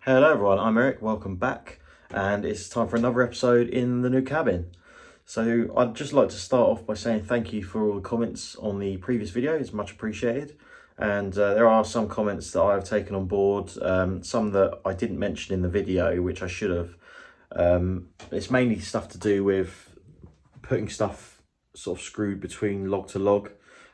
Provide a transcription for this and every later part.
Hello everyone, I'm Eric, welcome back, and it's time for another episode in the new cabin. So I'd just like to start off by saying thank you for all the comments on the previous video, it's much appreciated. And there are some comments that I've taken on board, some that I didn't mention in the video, which I should have. It's mainly stuff to do with putting stuff sort of screwed between log to log.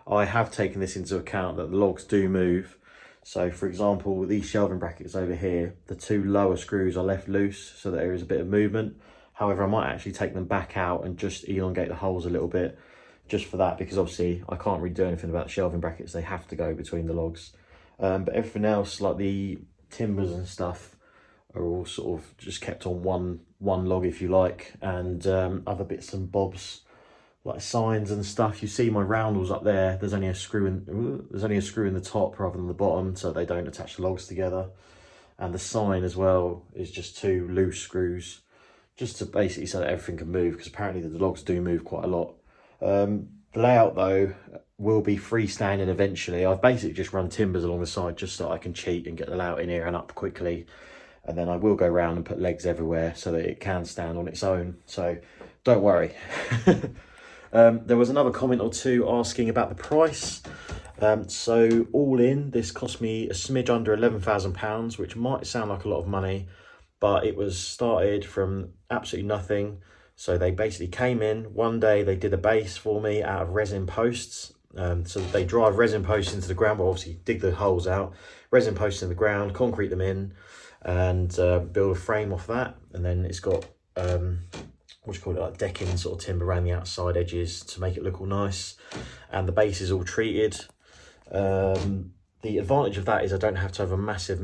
I have taken this into account that the logs do move. So for example, these shelving brackets over here, the two lower screws are left loose so that there is a bit of movement. However, I might actually take them back out and just elongate the holes a little bit just for that, because obviously I can't really do anything about the shelving brackets. They have to go between the logs. But everything else, like the timbers and stuff, are all sort of just kept on one log, if you like, and other bits and bobs like signs and stuff. You see my roundels up there, there's only a screw in the top rather than the bottom, so they don't attach the logs together. And the sign as well is just two loose screws, just to basically so that everything can move, because apparently the logs do move quite a lot. The layout though will be freestanding eventually. I've basically just run timbers along the side just so I can cheat and get the layout in here and up quickly, and then I will go around and put legs everywhere so that it can stand on its own, so don't worry. There was another comment or two asking about the price. So all in, this cost me a smidge under £11,000, which might sound like a lot of money, but it was started from absolutely nothing. So they basically came in one day, they did a base for me out of resin posts. So they drive resin posts into the ground, but obviously dig the holes out, resin posts in the ground, concrete them in, and build a frame off that. And then it's got what you call it, like decking sort of timber around the outside edges to make it look all nice, and the base is all treated. The advantage of that is I don't have to have a massive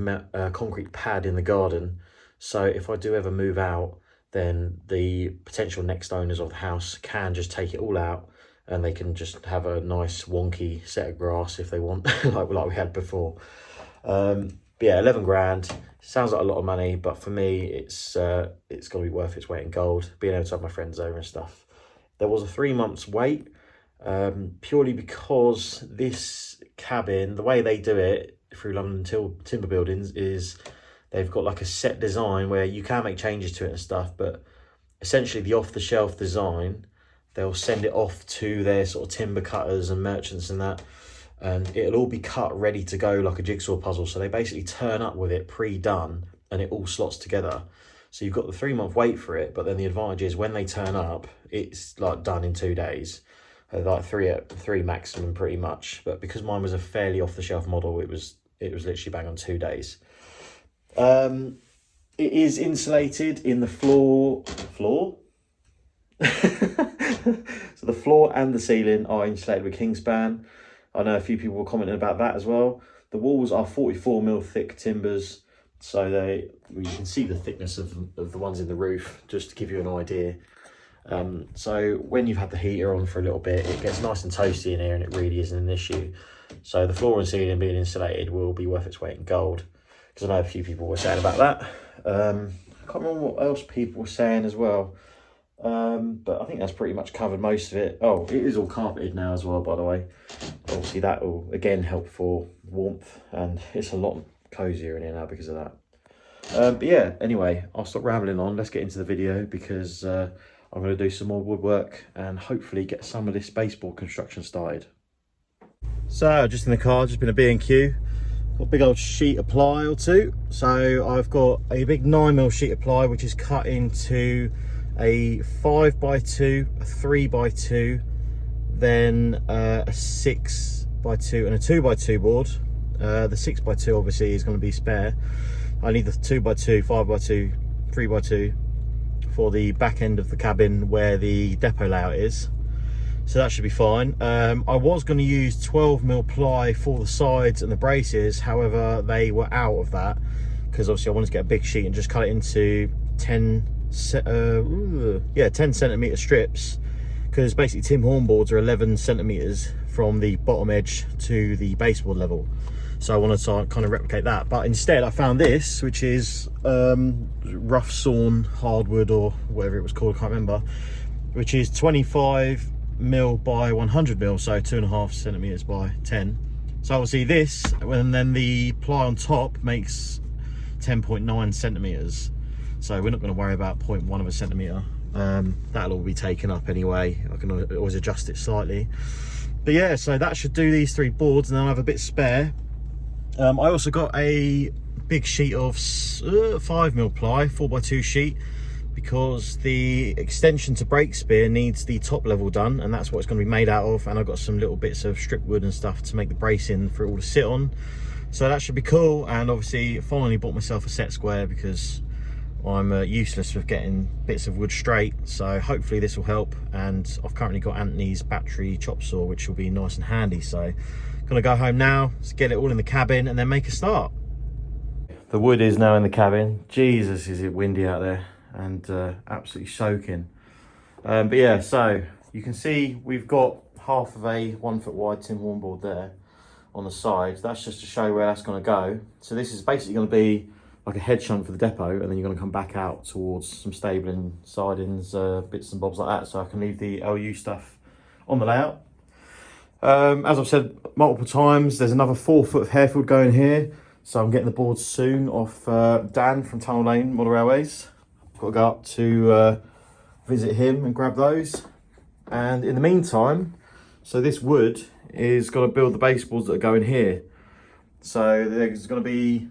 concrete pad in the garden, so if I do ever move out, then the potential next owners of the house can just take it all out and they can just have a nice wonky set of grass if they want, like we had before. But yeah, 11 grand sounds like a lot of money, but for me it's got to be worth its weight in gold, being able to have my friends over and stuff. There was a 3 months wait, purely because this cabin, the way they do it through London Timber Buildings, is they've got like a set design where you can make changes to it and stuff, but essentially the off-the-shelf design, they'll send it off to their sort of timber cutters and merchants and that, and it'll all be cut ready to go like a jigsaw puzzle. So they basically turn up with it pre-done and it all slots together. So you've got the 3 month wait for it, but then the advantage is when they turn up, it's like done in 2 days, like three maximum pretty much. But because mine was a fairly off-the-shelf model, it was literally bang on 2 days. It is insulated in the floor. So the floor and the ceiling are insulated with Kingspan. I know a few people were commenting about that as well. The walls are 44mm thick timbers, so you can see the thickness of the ones in the roof, just to give you an idea. So when you've had the heater on for a little bit, it gets nice and toasty in here, and it really isn't an issue. So the floor and ceiling being insulated will be worth its weight in gold, because I know a few people were saying about that. I can't remember what else people were saying as well. But I think that's pretty much covered most of it. Oh, it is all carpeted now as well, by the way. Obviously that will again help for warmth, and it's a lot cozier in here now because of that. But yeah, anyway, I'll stop rambling on. Let's get into the video, because I'm going to do some more woodwork and hopefully get some of this baseboard construction started. So just in the car, just been a B&Q. Got a big old sheet of ply or two. So I've got a big 9mm sheet of ply, which is cut into a 5x2, a 3x2, then a 6x2 and a 2x2 board. The 6x2 obviously is going to be spare. I need the 2x2, 5x2, 3x2 for the back end of the cabin where the depot layout is. So that should be fine. I was going to use 12mm ply for the sides and the braces, however they were out of that, because obviously I wanted to get a big sheet and just cut it into 10 centimetre strips, because basically Tim Hornboards are 11 centimetres from the bottom edge to the baseboard level. So I wanted to kind of replicate that, but instead I found this, which is rough sawn hardwood or whatever it was called, I can't remember, which is 25mm by 100mm, so 2.5 centimetres by 10. So obviously this, and then the ply on top makes 10.9 centimeters, so we're not going to worry about 0.1 of a centimeter. That'll all be taken up anyway. I can always adjust it slightly. But yeah, so that should do these 3 boards, and then I'll have a bit spare. I also got a big sheet of 5mm ply 4x2 sheet, because the extension to brake spear needs the top level done, and that's what it's going to be made out of. And I've got some little bits of strip wood and stuff to make the bracing for it all to sit on, so that should be cool. And obviously finally bought myself a set square, because I'm useless with getting bits of wood straight, so hopefully this will help. And I've currently got Anthony's battery chop saw, which will be nice and handy. So gonna go home now, let's get it all in the cabin and then make a start. The wood is now in the cabin. Jesus, is it windy out there, and absolutely soaking. But yeah, so you can see we've got half of a 1 foot wide tin hornboard there on the side. That's just to show where that's going to go. So this is basically going to be like a head shunt for the depot, and then you're going to come back out towards some stabling, sidings, bits and bobs like that, so I can leave the LU stuff on the layout. As I've said multiple times, there's another 4 foot of hairfield going here, so I'm getting the boards soon off Dan from Tunnel Lane Model Railways. I've got to go up to visit him and grab those. And in the meantime, so this wood is going to build the baseboards that are going here. So there's going to be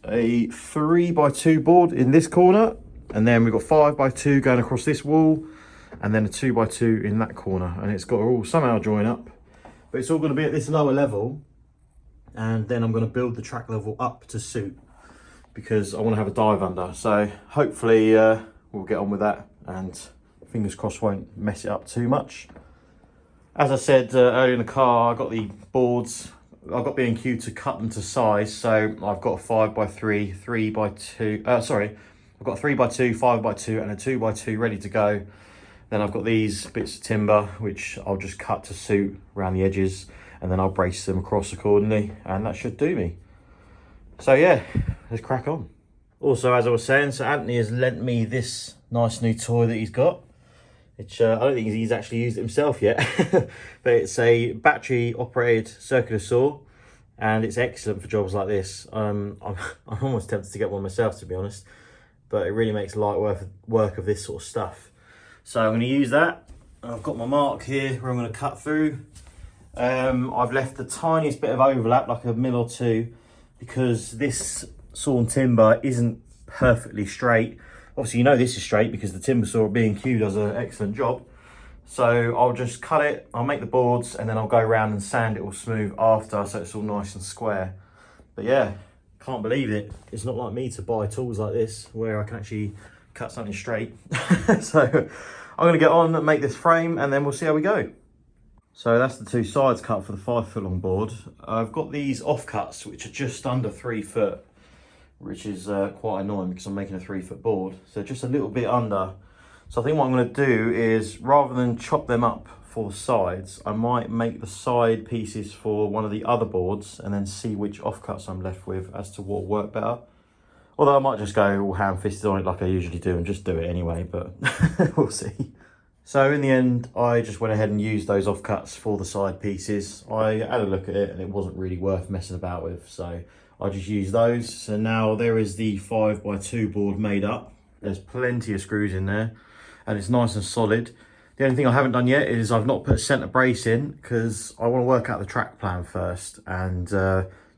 a 3x2 board in this corner, and then we've got 5x2 going across this wall, and then a 2x2 in that corner, and it's got to all somehow join up, but it's all going to be at this lower level. And then I'm going to build the track level up to suit, because I want to have a dive under. So hopefully we'll get on with that, and fingers crossed won't mess it up too much. As I said earlier in the car, I got the boards, I've got B&Q to cut them to size. So I've got a 5x3, 3x2, I've got a 3x2, 5x2 and a 2x2 ready to go. Then I've got these bits of timber, which I'll just cut to suit around the edges, and then I'll brace them across accordingly, and that should do me. So yeah, let's crack on. Also, as I was saying, so Anthony has lent me this nice new toy that he's got, which I don't think he's actually used it himself yet, but it's a battery operated circular saw, and it's excellent for jobs like this. I'm almost tempted to get one myself, to be honest, but it really makes light work of this sort of stuff. So I'm going to use that. I've got my mark here where I'm going to cut through. I've left the tiniest bit of overlap, like a mil or two, because this sawn timber isn't perfectly straight. Obviously, you know this is straight because the timber saw at B&Q does an excellent job. So I'll just cut it, I'll make the boards, and then I'll go around and sand it all smooth after, so it's all nice and square. But yeah, can't believe it. It's not like me to buy tools like this where I can actually cut something straight. So I'm going to get on and make this frame, and then we'll see how we go. So that's the 2 sides cut for the 5 foot long board. I've got these offcuts, which are just under 3 foot, which is quite annoying because I'm making a 3 foot board. So just a little bit under. So I think what I'm going to do is, rather than chop them up for the sides, I might make the side pieces for one of the other boards, and then see which offcuts I'm left with as to what will work better. Although I might just go all ham-fisted on it like I usually do and just do it anyway, but we'll see. So in the end, I just went ahead and used those offcuts for the side pieces. I had a look at it and it wasn't really worth messing about with, so I just used those. So now there is the 5x2 board made up. There's plenty of screws in there and it's nice and solid. The only thing I haven't done yet is I've not put a centre brace in, because I want to work out the track plan first, and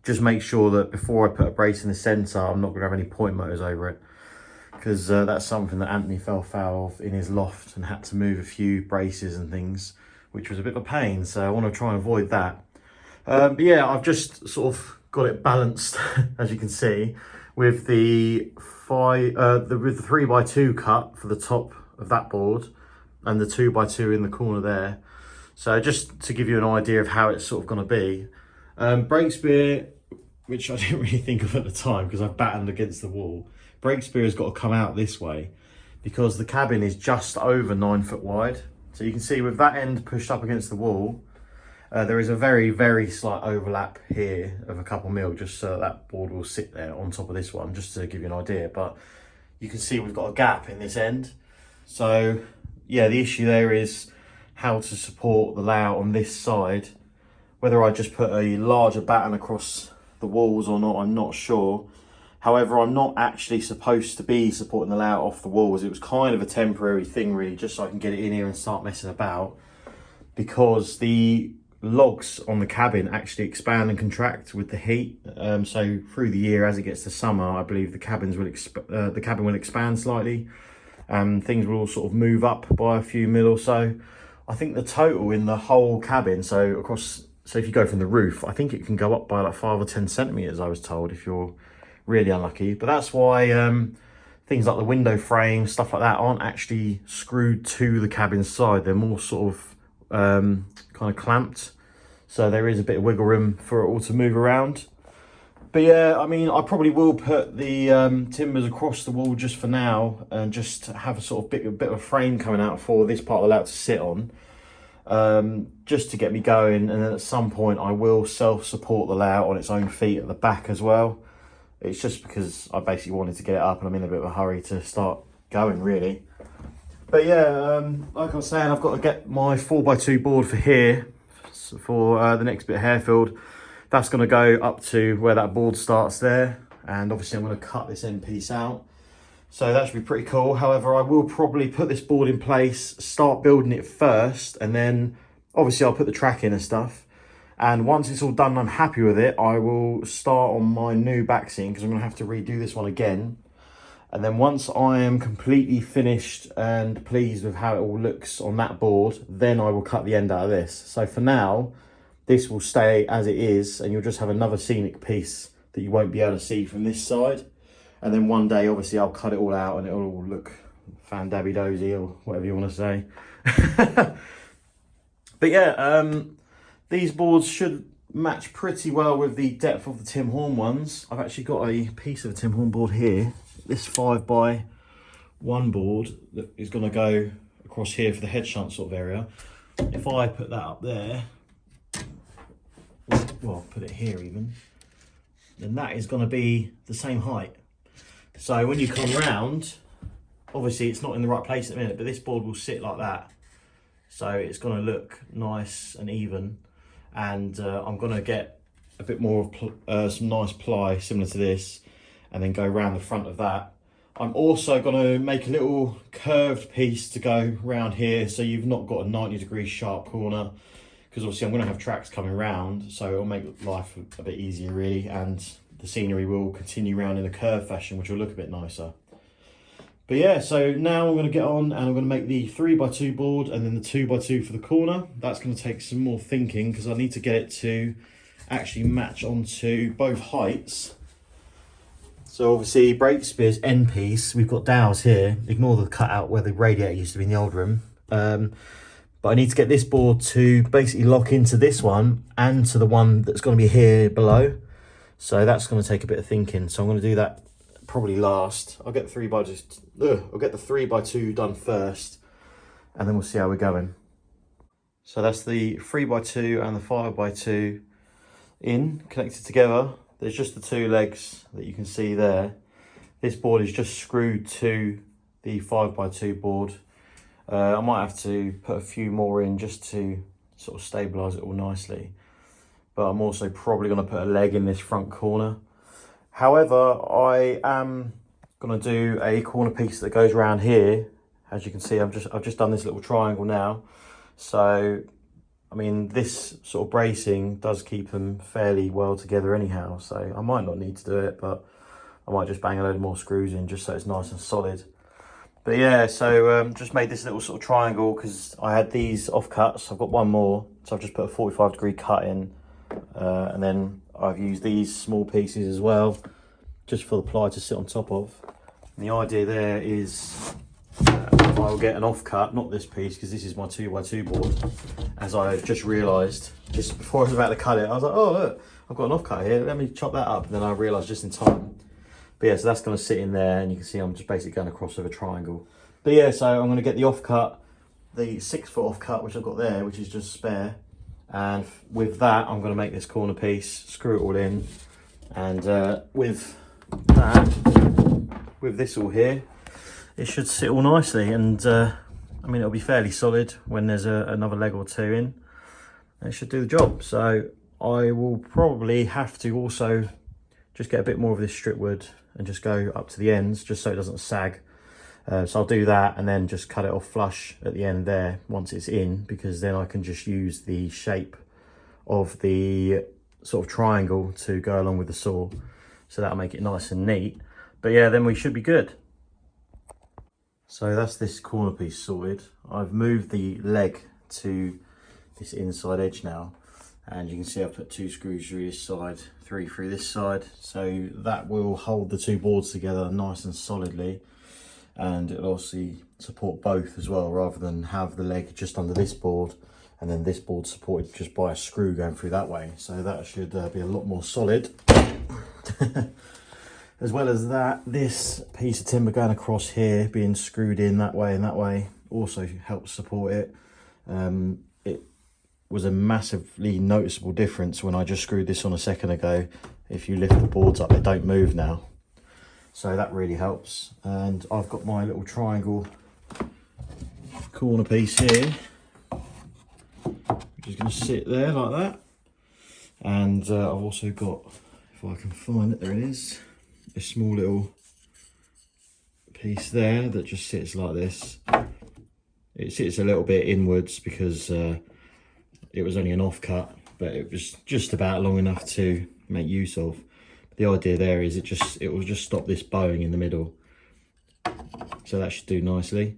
just make sure that before I put a brace in the centre, I'm not going to have any point motors over it, because that's something that Anthony fell foul of in his loft and had to move a few braces and things, which was a bit of a pain. So I want to try and avoid that. But yeah, I've just sort of got it balanced, as you can see, with the 3x2 cut for the top of that board and the 2x2 in the corner there. So just to give you an idea of how it's sort of going to be. Brake spear, which I didn't really think of at the time because I've battened against the wall. Brake spear has got to come out this way because the cabin is just over 9 foot wide. So you can see with that end pushed up against the wall, there is a very, very slight overlap here of a couple mil, just so that board will sit there on top of this one, just to give you an idea. But you can see we've got a gap in this end. So yeah, the issue there is how to support the layout on this side. Whether I just put a larger batten across the walls or not, I'm not sure. However, I'm not actually supposed to be supporting the layout off the walls. It was kind of a temporary thing really, just so I can get it in here and start messing about, because the logs on the cabin actually expand and contract with the heat. So through the year, as it gets to summer, I believe the cabin will expand slightly, and things will all sort of move up by a few mil or so. I think the total in the whole cabin, so if you go from the roof, I think it can go up by like 5 or 10 centimeters, I was told, if you're really unlucky. But that's why things like the window frame, stuff like that, aren't actually screwed to the cabin side. They're more sort of kind of clamped, so there is a bit of wiggle room for it all to move around. But yeah, I mean, I probably will put the timbers across the wall just for now, and just have a sort of bit of a frame coming out for this part of the layout to sit on, just to get me going. And then at some point I will self-support the layout on its own feet at the back as well. It's just because I basically wanted to get it up and I'm in a bit of a hurry to start going really. But yeah, like I was saying, I've got to get my 4x2 board for here, for the next bit of hair filled. That's going to go up to where that board starts there, and obviously I'm going to cut this end piece out. So that should be pretty cool. However, I will probably put this board in place, start building it first, and then obviously I'll put the track in and stuff. And once it's all done and I'm happy with it, I will start on my new back seam, because I'm going to have to redo this one again. And then once I am completely finished and pleased with how it all looks on that board, then I will cut the end out of this. So for now, this will stay as it is, and you'll just have another scenic piece that you won't be able to see from this side. And then one day, obviously, I'll cut it all out and it'll all look fan-dabby-dozy, or whatever you want to say. But yeah, these boards should match pretty well with the depth of the Tim Horn ones. I've actually got a piece of a Tim Horn board here. This 5x1 board that is going to go across here for the head shunt sort of area. If I put that up there, well, put it here even, then that is going to be the same height. So when you come round, obviously it's not in the right place at the minute, but this board will sit like that. So it's going to look nice and even, and I'm going to get a bit more of some nice ply similar to this, and then go around the front of that. I'm also going to make a little curved piece to go around here, so you've not got a 90-degree sharp corner, because obviously I'm going to have tracks coming round, so it'll make life a bit easier really, and the scenery will continue round in a curved fashion, which will look a bit nicer. But yeah, so now I'm going to get on and I'm going to make the 3x2 board and then the 2x2 for the corner. That's going to take some more thinking, because I need to get it to actually match onto both heights. So obviously Breakspear's end piece, we've got dowels here. Ignore the cutout where the radiator used to be in the old room. But I need to get this board to basically lock into this one and to the one that's going to be here below. So that's going to take a bit of thinking. So I'm going to do that probably last. I'll get the 3x2 done first, and then we'll see how we're going. So that's the 3x2 and the 5x2 connected together. There's just the two legs that you can see there. This board is just screwed to the 5x2 board. I might have to put a few more in just to sort of stabilise it all nicely. But I'm also probably going to put a leg in this front corner. However, I am going to do a corner piece that goes around here. As you can see, I've just done this little triangle now. So, I mean, this sort of bracing does keep them fairly well together anyhow. So I might not need to do it, but I might just bang a load more screws in just so it's nice and solid. But yeah, so just made this little sort of triangle because I had these offcuts. I've got one more, so I've just put a 45-degree cut in. And then I've used these small pieces as well, just for the ply to sit on top of. And the idea there is I'll get an offcut, not this piece, because this is my 2x2 board. As I've just realised, just before I was about to cut it, I was like, oh look, I've got an offcut here, let me chop that up. And then I realised just in time. But yeah, so that's going to sit in there, and you can see I'm just basically going across with a triangle. But yeah, so I'm going to get the offcut, the 6-foot offcut, which I've got there, which is just spare. And with that, I'm going to make this corner piece, screw it all in. And with that, with this all here, it should sit all nicely. And I mean, it'll be fairly solid when there's another leg or two in. And it should do the job. So I will probably have to also just get a bit more of this strip wood and just go up to the ends just so it doesn't sag. So I'll do that and then just cut it off flush at the end there once it's in, because then I can just use the shape of the sort of triangle to go along with the saw. So that'll make it nice and neat. But yeah, then we should be good. So that's this corner piece sorted. I've moved the leg to this inside edge now. And you can see I've put 2 screws through this side, 3 through this side. So that will hold the 2 boards together nice and solidly. And it'll obviously support both as well, rather than have the leg just under this board and then this board supported just by a screw going through that way. So that should be a lot more solid. As well as that, this piece of timber going across here being screwed in that way and that way also helps support it. It was a massively noticeable difference when I just screwed this on a second ago. If you lift the boards up, they don't move now. So that really helps. And I've got my little triangle corner piece here, which is going to sit there like that. And I've also got, if I can find it, there it is, a small little piece there that just sits like this. It sits a little bit inwards because it was only an offcut, but it was just about long enough to make use of. The idea there is it will just stop this bowing in the middle. So that should do nicely.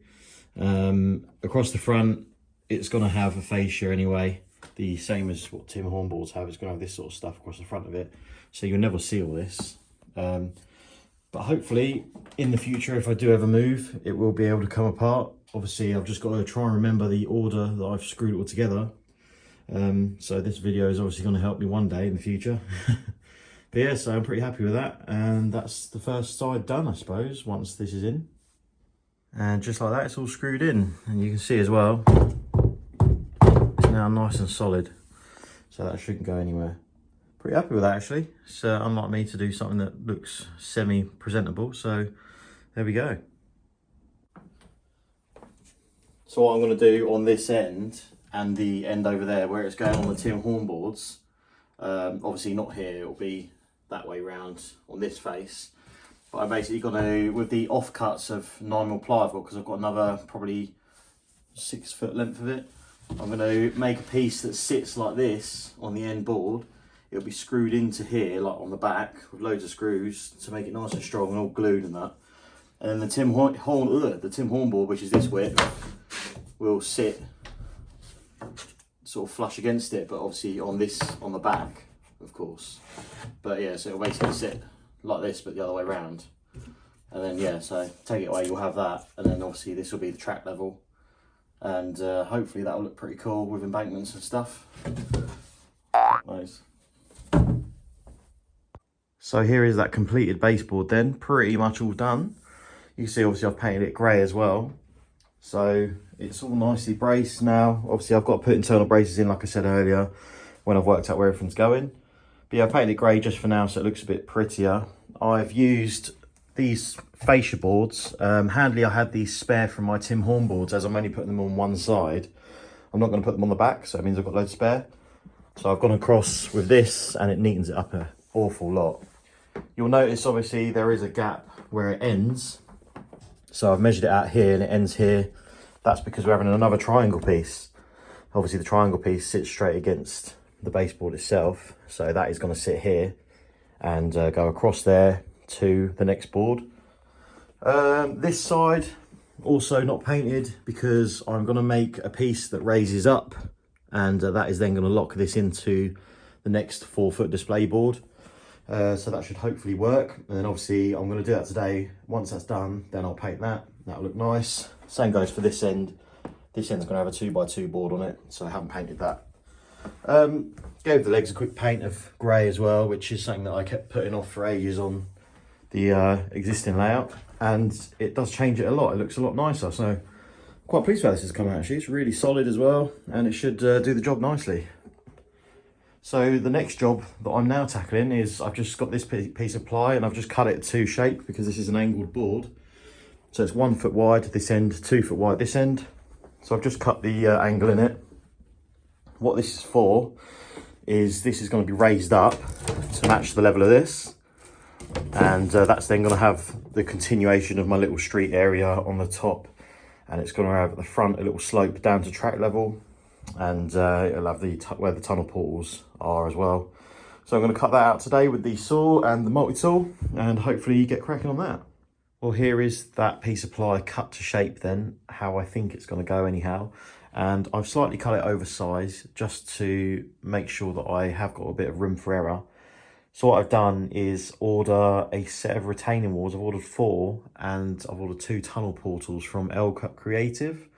Across the front, it's going to have a fascia anyway, the same as what Tim Hornboards have. It's going to have this sort of stuff across the front of it, so you'll never see all this. But hopefully in the future, if I do ever move, it will be able to come apart. Obviously I've just got to try and remember the order that I've screwed it all together. So this video is obviously going to help me one day in the future. But yeah, so I'm pretty happy with that, and that's the first side done, I suppose, once this is in. And just like that, it's all screwed in, and you can see as well, it's now nice and solid, so that shouldn't go anywhere. Pretty happy with that, actually. It's unlike me to do something that looks semi-presentable, so there we go. So what I'm going to do on this end and the end over there where it's going on the Tim Hornboards, obviously not here, it'll be that way round on this face, but I'm basically going to, with the offcuts of 9mm ply I've got, because I've got another probably 6 foot length of it, I'm going to make a piece that sits like this on the end board. It'll be screwed into here, like on the back, with loads of screws to make it nice and strong and all glued and that. And then the Tim Hornboard, which is this width, will sit sort of flush against it, but obviously on the back, of course. But yeah, so it'll basically sit like this, but the other way around. And then yeah, so take it away, you'll have that, and then obviously this will be the track level, and hopefully that will look pretty cool with embankments and stuff. Nice. So here is that completed baseboard then, pretty much all done. You can see obviously I've painted it grey as well. So it's all nicely braced now. Obviously I've got to put internal braces in, like I said earlier, when I've worked out where everything's going. But yeah, I've painted it grey just for now so it looks a bit prettier. I've used these fascia boards. Handily, I had these spare from my Tim Hornboards, as I'm only putting them on one side. I'm not going to put them on the back, so it means I've got loads spare. So I've gone across with this and it neatens it up an awful lot. You'll notice obviously there is a gap where it ends. So I've measured it out here and it ends here. That's because we're having another triangle piece. Obviously the triangle piece sits straight against the baseboard itself. So that is going to sit here and go across there to the next board. This side also not painted because I'm going to make a piece that raises up, and that is then going to lock this into the next 4-foot display board. So that should hopefully work. And then obviously I'm going to do that today. Once that's done, then I'll paint that. That'll look nice. Same goes for this end. This end's going to have a 2x2 board on it, so I haven't painted that. Gave the legs a quick paint of grey as well, which is something that I kept putting off for ages on the existing layout, and it does change it a lot. It looks a lot nicer, so quite pleased with how this has come out actually. It's really solid as well, and it should do the job nicely. So the next job that I'm now tackling is I've just got this piece of ply and I've just cut it to shape because this is an angled board. So it's 1 foot wide this end, 2 foot wide this end. So I've just cut the angle in it. What this is for is this is going to be raised up to match the level of this. And that's then going to have the continuation of my little street area on the top, and it's going to have at the front a little slope down to track level, and it'll have where the tunnel portals are as well. So I'm going to cut that out today with the saw and the multi-tool, and hopefully get cracking on that. Well, here is that piece of ply cut to shape then, how I think it's going to go anyhow. And I've slightly cut it oversized just to make sure that I have got a bit of room for error. So what I've done is order a set of retaining walls. I've ordered 4, and I've ordered 2 tunnel portals from Cut Creative.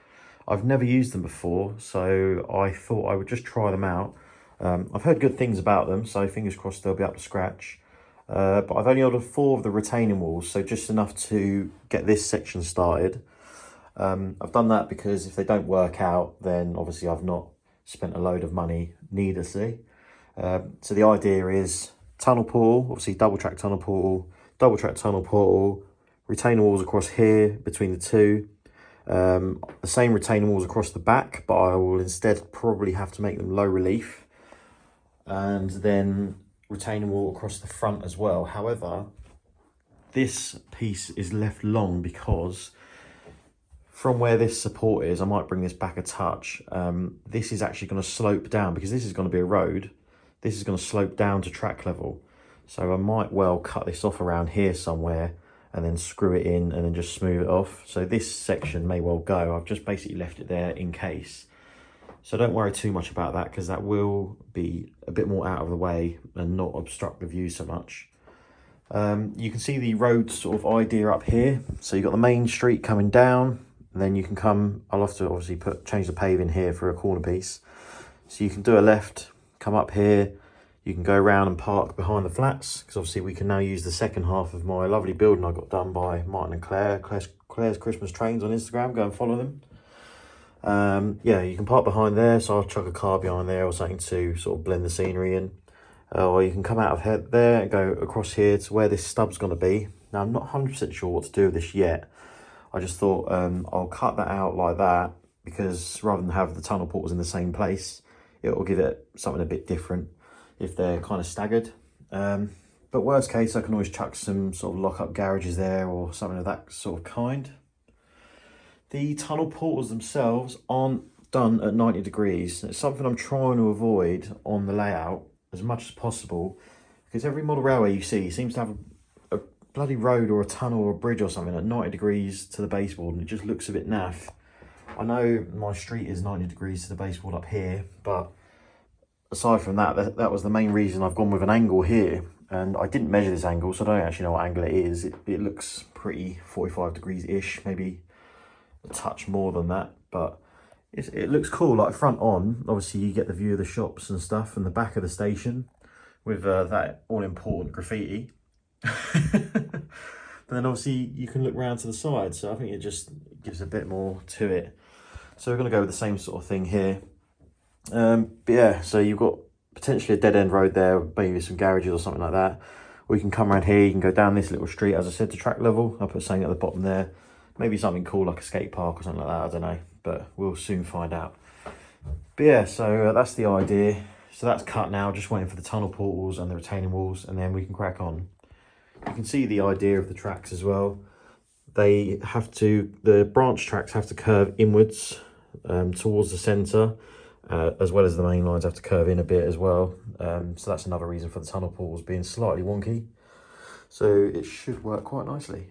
I've never used them before, so I thought I would just try them out. I've heard good things about them, so fingers crossed they'll be up to scratch. But I've only ordered 4 of the retaining walls, so just enough to get this section started. I've done that because if they don't work out, then obviously I've not spent a load of money needlessly. So the idea is tunnel portal, obviously double track tunnel portal, retaining walls across here between the two. The same retaining walls across the back, but I will instead probably have to make them low relief. And then retaining wall across the front as well. However, this piece is left long because from where this support is, I might bring this back a touch. This is actually going to slope down because this is going to be a road. This is going to slope down to track level. So I might well cut this off around here somewhere and then screw it in and then just smooth it off. So this section may well go. I've just basically left it there in case. So don't worry too much about that because that will be a bit more out of the way and not obstruct the view so much. You can see the road sort of idea up here. So you've got the main street coming down, and then you can come, I'll have to obviously change the paving here for a corner piece. So you can do a left, come up here, you can go around and park behind the flats, because obviously we can now use the second half of my lovely building I got done by Martin and Claire's Christmas Trains on Instagram. Go and follow them. Yeah, you can park behind there, so I'll chuck a car behind there or something to sort of blend the scenery in. Or you can come out of there and go across here to where this stub's going to be. Now, I'm not 100% sure what to do with this yet. I just thought I'll cut that out like that, because rather than have the tunnel portals in the same place, it will give it something a bit different if they're kind of staggered. But worst case, I can always chuck some sort of lock-up garages there or something of that sort of kind. The tunnel portals themselves aren't done at 90 degrees. It's something I'm trying to avoid on the layout as much as possible, because every model railway you see seems to have a bloody road or a tunnel or a bridge or something at 90 degrees to the baseboard, and it just looks a bit naff. I know my street is 90 degrees to the baseboard up here, but aside from that, that was the main reason I've gone with an angle here. And I didn't measure this angle, so I don't actually know what angle it is. It looks pretty 45 degrees-ish, maybe a touch more than that, but it looks cool. Like front on, obviously you get the view of the shops and stuff, and the back of the station with that all-important graffiti. But then obviously you can look round to the side, so I think it just gives a bit more to it. So we're going to go with the same sort of thing here. But yeah, so you've got potentially a dead-end road there, maybe some garages or something like that. Or you can come around here, you can go down this little street, as I said, to track level. I'll put something at the bottom there. Maybe something cool like a skate park or something like that, I don't know. But we'll soon find out. But yeah, so that's the idea. So that's cut now, just waiting for the tunnel portals and the retaining walls, and then we can crack on. You can see the idea of the tracks as well. The branch tracks have to curve inwards towards the centre, as well as the main lines have to curve in a bit as well. So that's another reason for the tunnel portals being slightly wonky. So it should work quite nicely.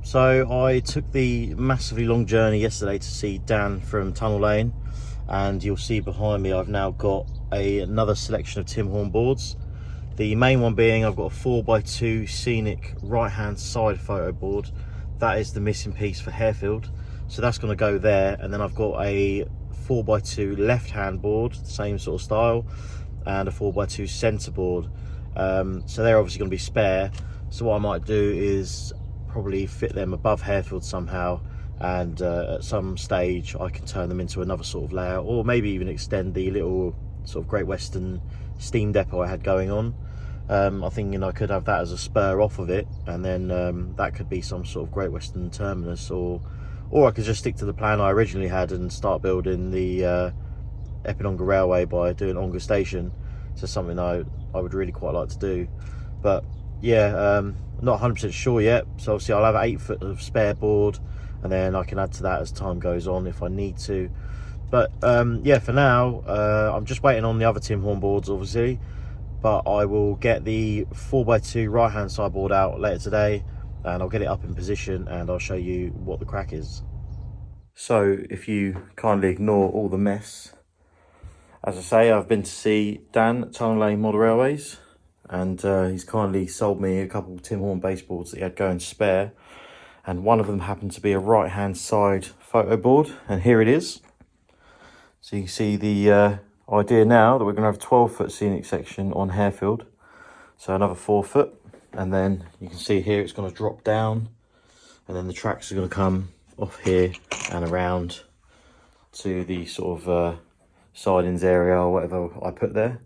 So I took the massively long journey yesterday to see Dan from Tunnel Lane, and you'll see behind me I've now got another selection of Tim Hornboards. The main one being I've got a 4x2 scenic right hand side photo board. That is the missing piece for Harefield, so that's going to go there. And then I've got a 4x2 left hand board, same sort of style, and a 4x2 centre board. So they're obviously going to be spare, so what I might do is probably fit them above Harefield somehow, and at some stage I can turn them into another sort of layout, or maybe even extend the little sort of Great Western steam depot I had going on. I'm thinking I could have that as a spur off of it, and then that could be some sort of Great Western terminus, or I could just stick to the plan I originally had and start building the Epinonga Railway by doing Ongar Station. So something I would really quite like to do. But yeah, not 100% sure yet. So obviously I'll have 8 foot of spare board, and then I can add to that as time goes on if I need to. But yeah, for now, I'm just waiting on the other Tim Horn boards, obviously. But I will get the 4x2 right hand side board out later today, and I'll get it up in position, and I'll show you what the crack is. So if you kindly ignore all the mess, as I say, I've been to see Dan at Tunnel Lane Model Railways, and he's kindly sold me a couple of Tim Horn baseboards that he had going spare, and one of them happened to be a right hand side photo board, and here it is. So you can see the idea now that we're going to have a 12-foot scenic section on Harefield, so another 4 foot, and then you can see here it's going to drop down, and then the tracks are going to come off here and around to the sort of sidings area or whatever I put there.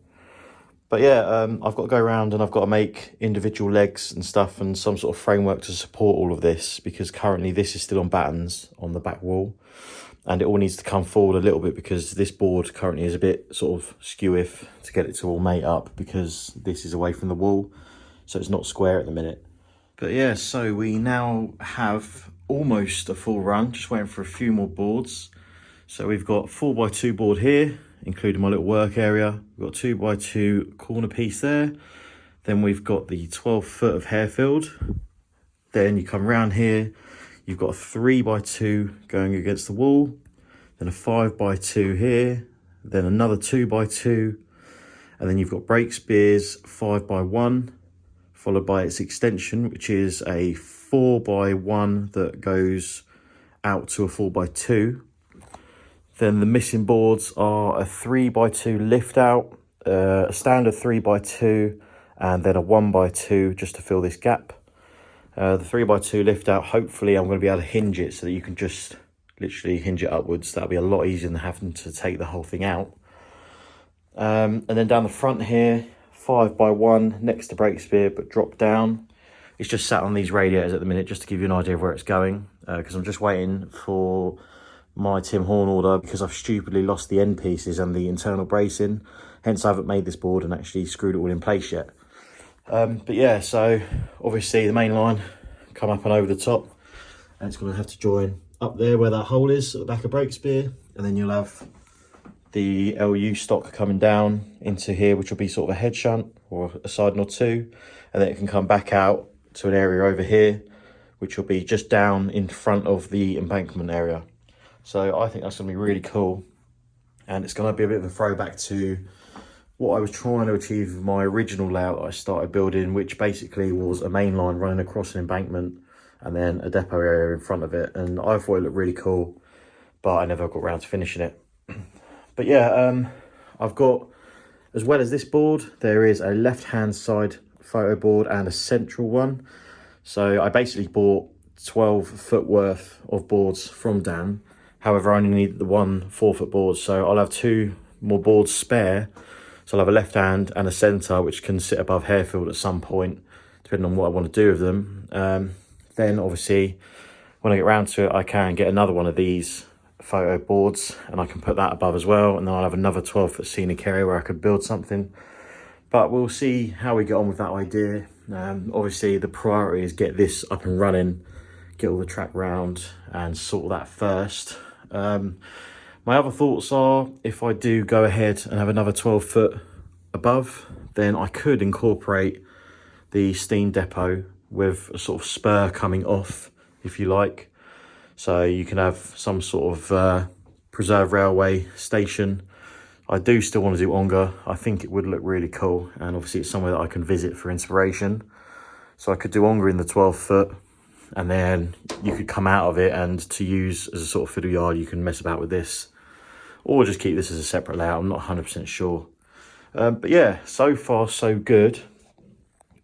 But yeah, I've got to go around and I've got to make individual legs and stuff and some sort of framework to support all of this, because currently this is still on battens on the back wall, and it all needs to come forward a little bit because this board currently is a bit sort of skew-if to get it to all mate up, because this is away from the wall, so it's not square at the minute. But yeah, so we now have almost a full run, just waiting for a few more boards. So we've got 4x2 board here, including my little work area. We've got 2x2 corner piece there. Then we've got the 12 foot of Harefield. Then you come round here, you've got a 3x2 going against the wall, then a 5x2 here, then another 2x2, and then you've got brake spears 5x1, followed by its extension, which is a 4x1 that goes out to a 4x2. Then the missing boards are a 3x2 lift out, a standard 3x2, and then a 1x2 just to fill this gap. The 3x2 lift out, hopefully I'm going to be able to hinge it so that you can just literally hinge it upwards. That'll be a lot easier than having to take the whole thing out. And then down the front here, 5x1 next to brake spear, but drop down. It's just sat on these radiators at the minute, just to give you an idea of where it's going, because I'm just waiting for my Tim Horn order, because I've stupidly lost the end pieces and the internal bracing. Hence I haven't made this board and actually screwed it all in place yet. But yeah, so obviously the main line come up and over the top, and it's going to have to join up there where that hole is at the back of brake spear, and then you'll have the LU stock coming down into here, which will be sort of a head shunt or a siding or two, and then it can come back out to an area over here, which will be just down in front of the embankment area. So I think that's going to be really cool, and it's going to be a bit of a throwback to what I was trying to achieve with my original layout that I started building, which basically was a main line running across an embankment and then a depot area in front of it, and I thought it looked really cool, but I never got around to finishing it. But yeah, I've got, as well as this board, there is a left hand side photo board and a central one. So I basically bought 12 foot worth of boards from Dan. However, I only need the one 4 foot board, so I'll have 2 more boards spare. So I'll have a left hand and a centre, which can sit above Harefield at some point, depending on what I want to do with them. Then obviously, when I get round to it, I can get another one of these photo boards, and I can put that above as well, and then I'll have another 12 foot scenic area where I could build something. But we'll see how we get on with that idea. Obviously the priority is get this up and running, get all the track round and sort that first. My other thoughts are, if I do go ahead and have another 12 foot above, then I could incorporate the steam depot with a sort of spur coming off, if you like. So you can have some sort of preserved railway station. I do still want to do Ongar. I think it would look really cool, and obviously it's somewhere that I can visit for inspiration. So I could do Ongar in the 12 foot, and then you could come out of it, and to use as a sort of fiddle yard, you can mess about with this, or just keep this as a separate layout. I'm not 100% sure. But yeah, so far so good.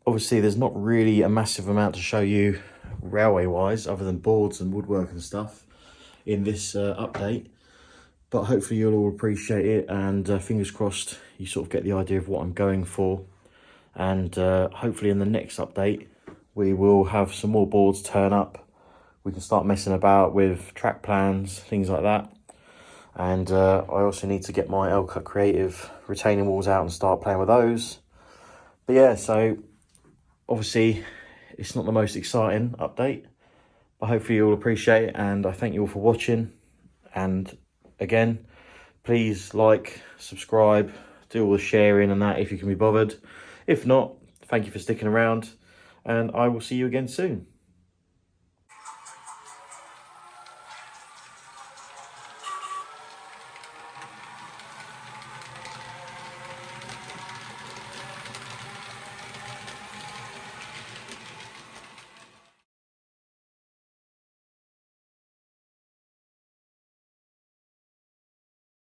Obviously there's not really a massive amount to show you railway wise, other than boards and woodwork and stuff in this update. But hopefully you'll all appreciate it, and fingers crossed you sort of get the idea of what I'm going for. And hopefully in the next update, we will have some more boards turn up. We can start messing about with track plans, things like that. And I also need to get my L-Cut Creative retaining walls out and start playing with those. But yeah, so Obviously, it's not the most exciting update, but hopefully you'll appreciate it, and I thank you all for watching. And again, please like, subscribe, do all the sharing and that if you can be bothered. If not, thank you for sticking around, and I will see you again soon.